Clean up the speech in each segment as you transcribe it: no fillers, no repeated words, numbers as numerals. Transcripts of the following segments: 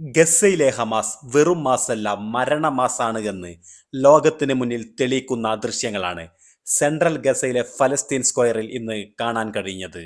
ഗസയിലെ ഹമാസ് വെറും മാസല്ല മരണമാസാണ് എന്ന് ലോകത്തിന് മുന്നിൽ തെളിയിക്കുന്ന ദൃശ്യങ്ങളാണ് സെൻട്രൽ ഗസയിലെ ഫലസ്തീൻ സ്ക്വയറിൽ ഇന്ന് കാണാൻ കഴിഞ്ഞത്.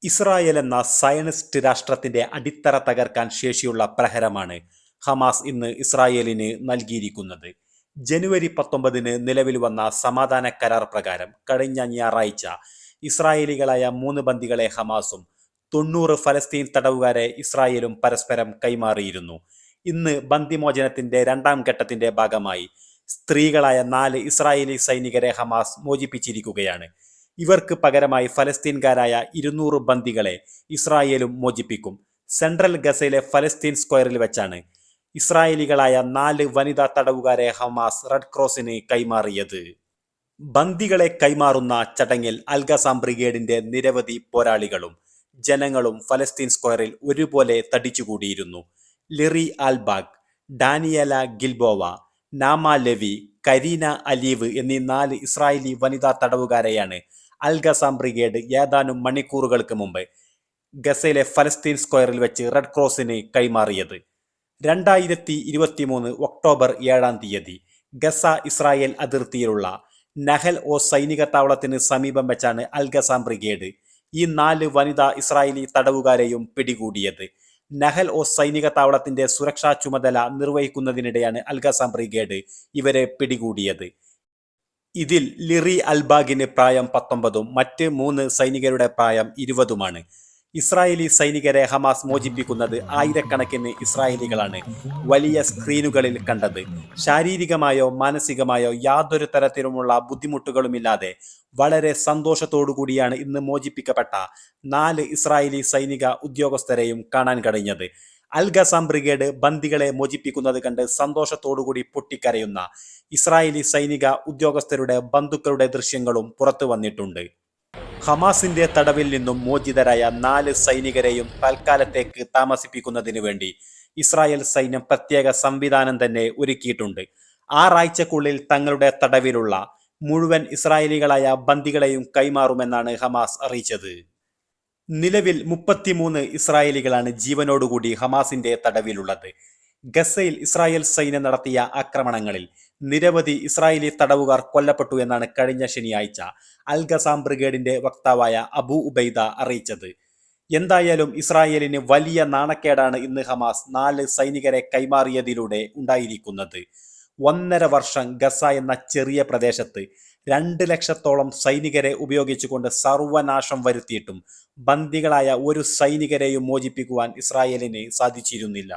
ഇസ്രായേൽ എന്ന സയനിസ്റ്റ് രാഷ്ട്രത്തിന്റെ അടിത്തറ തകർക്കാൻ ശേഷിയുള്ള പ്രഹരമാണ് ഹമാസ് ഇന്ന് ഇസ്രായേലിന് നൽകിയിരിക്കുന്നത്. ജനുവരി 19 നിലവിൽ വന്ന സമാധാന കരാർ പ്രകാരം കഴിഞ്ഞ ഞായറാഴ്ച ഇസ്രായേലികളായ 3 ബന്ദികളെ ഹമാസും 90 ഫലസ്തീൻ തടവുകാരെ ഇസ്രായേലും പരസ്പരം കൈമാറിയിരുന്നു. ഇന്ന് ബന്ദിമോചനത്തിന്റെ രണ്ടാം ഘട്ടത്തിന്റെ ഭാഗമായി സ്ത്രീകളായ 4 ഇസ്രായേലി സൈനികരെ ഹമാസ് മോചിപ്പിച്ചിരിക്കുകയാണ്. ഇവർക്ക് പകരമായി ഫലസ്തീൻകാരായ 200 ബന്ദികളെ ഇസ്രായേലും മോചിപ്പിക്കും. സെൻട്രൽ ഗസയിലെ ഫലസ്തീൻ സ്ക്വയറിൽ വെച്ചാണ് ഇസ്രായേലികളായ 4 വനിതാ തടവുകാരെ ഹമാസ് റെഡ് ക്രോസിന് കൈമാറിയത്. ബന്ദികളെ കൈമാറുന്ന ചടങ്ങിൽ അൽഗസാം ബ്രിഗേഡിന്റെ നിരവധി പോരാളികളും ജനങ്ങളും ഫലസ്തീൻ സ്ക്വയറിൽ ഒരുപോലെ തടിച്ചുകൂടിയിരുന്നു. ലിറി ആൽബാഗ്, ഡാനിയല ഗിൽബോവ, നാമ ലെവി, കരീന അലീവ് എന്നീ 4 ഇസ്രായേലി വനിതാ തടവുകാരെയാണ് അൽഗസാം ബ്രിഗേഡ് ഏതാനും മണിക്കൂറുകൾക്ക് മുമ്പ് ഗസയിലെ ഫലസ്തീൻ സ്ക്വയറിൽ വെച്ച് റെഡ് ക്രോസിന് കൈമാറിയത്. 2023 ഒക്ടോബർ 7 ഗസ ഇസ്രായേൽ അതിർത്തിയിലുള്ള നഹൽ ഓ സൈനിക താവളത്തിന് സമീപം വെച്ചാണ് അൽഗസാം ബ്രിഗേഡ് ഈ 4 വനിതാ ഇസ്രായേലി തടവുകാരെയും പിടികൂടിയത്. നഹൽ ഓ സൈനിക താവളത്തിന്റെ സുരക്ഷാ ചുമതല നിർവഹിക്കുന്നതിനിടെയാണ് അൽഗസാം ബ്രിഗേഡ് ഇവരെ പിടികൂടിയത്. ഇതിൽ ലിറി അൽബാഗിന് പ്രായം 19ഉം മറ്റ് 3 സൈനികരുടെ പ്രായം 20ഉമാണ്. ഇസ്രായേലി സൈനികരെ ഹമാസ് മോചിപ്പിക്കുന്നത് ആയിരക്കണക്കിന് ഇസ്രായേലികളാണ് വലിയ സ്ക്രീനുകളിൽ കണ്ടത്. ശാരീരികമായോ മാനസികമായോ യാതൊരു തരത്തിലുമുള്ള ബുദ്ധിമുട്ടുകളുമില്ലാതെ വളരെ സന്തോഷത്തോടുകൂടിയാണ് ഇന്ന് മോചിപ്പിക്കപ്പെട്ട 4 ഇസ്രായേലി സൈനിക ഉദ്യോഗസ്ഥരെയും കാണാൻ കഴിഞ്ഞത്. അൽഗസാം ബ്രിഗേഡ് ബന്ദികളെ മോചിപ്പിക്കുന്നത് കണ്ട് സന്തോഷത്തോടുകൂടി പൊട്ടിക്കരയുന്ന ഇസ്രായേലി സൈനിക ഉദ്യോഗസ്ഥരുടെ ബന്ധുക്കളുടെ ദൃശ്യങ്ങളും പുറത്തു വന്നിട്ടുണ്ട്. ഹമാസിന്റെ തടവിൽ നിന്നും മോചിതരായ 4 സൈനികരെയും തൽക്കാലത്തേക്ക് താമസിപ്പിക്കുന്നതിന് വേണ്ടി ഇസ്രായേൽ സൈന്യം പ്രത്യേക സംവിധാനം തന്നെ ഒരുക്കിയിട്ടുണ്ട്. 6 ആഴ്ചക്കുള്ളിൽ തങ്ങളുടെ തടവിലുള്ള മുഴുവൻ ഇസ്രായേലികളായ ബന്ദികളെയും കൈമാറുമെന്നാണ് ഹമാസ് അറിയിച്ചത്. നിലവിൽ 33 ഇസ്രായേലികളാണ് ജീവനോടുകൂടി ഹമാസിന്റെ തടവിലുള്ളത്. ഗസയിൽ ഇസ്രായേൽ സൈന്യം നടത്തിയ ആക്രമണങ്ങളിൽ നിരവധി ഇസ്രായേലി തടവുകാർ കൊല്ലപ്പെട്ടു എന്നാണ് കഴിഞ്ഞ ശനിയാഴ്ച അൽഗസാം ബ്രിഗേഡിന്റെ വക്താവായ അബു ഉബൈദ അറിയിച്ചത്. എന്തായാലും ഇസ്രായേലിന് വലിയ നാണക്കേടാണ് ഇന്ന് ഹമാസ് 4 സൈനികരെ കൈമാറിയതിലൂടെ ഉണ്ടായിരിക്കുന്നത്. 1.5 വർഷം ഗസ എന്ന ചെറിയ പ്രദേശത്ത് 2 ലക്ഷത്തോളം സൈനികരെ ഉപയോഗിച്ചുകൊണ്ട് സർവനാശം വരുത്തിയിട്ടും ബന്ദികളായ ഒരു സൈനികരെയും മോചിപ്പിക്കുവാൻ ഇസ്രായേലിന് സാധിച്ചിരുന്നില്ല.